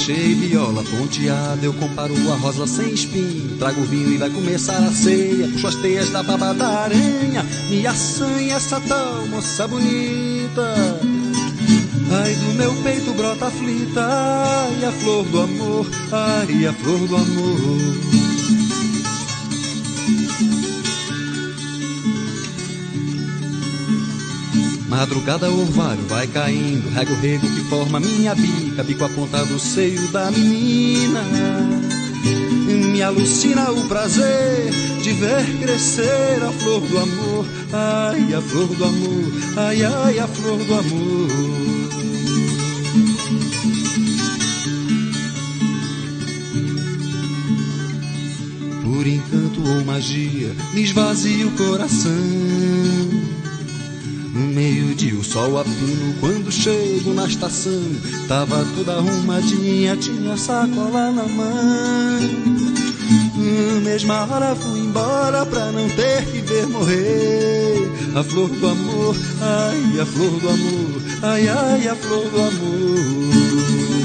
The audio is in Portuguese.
Achei viola ponteada, eu comparo a rosa sem espinho. Trago vinho e vai começar a ceia. Puxo as teias da baba da aranha. Me assanha essa tal moça bonita. Ai, do meu peito brota aflita. Ai, a flor do amor. Ai, a flor do amor. Madrugada o orvalho vai caindo, rega o rego que forma minha bica, bico a ponta do seio da menina. Me alucina o prazer de ver crescer a flor do amor. Ai, a flor do amor, ai, ai, a flor do amor. Por encanto ou magia, me esvazia o coração. No meio-dia o sol a pino, quando chego na estação, tava toda arrumadinha, tinha sacola na mão. Mesma hora fui embora pra não ter que ver morrer a flor do amor, ai, a flor do amor, ai, ai, a flor do amor.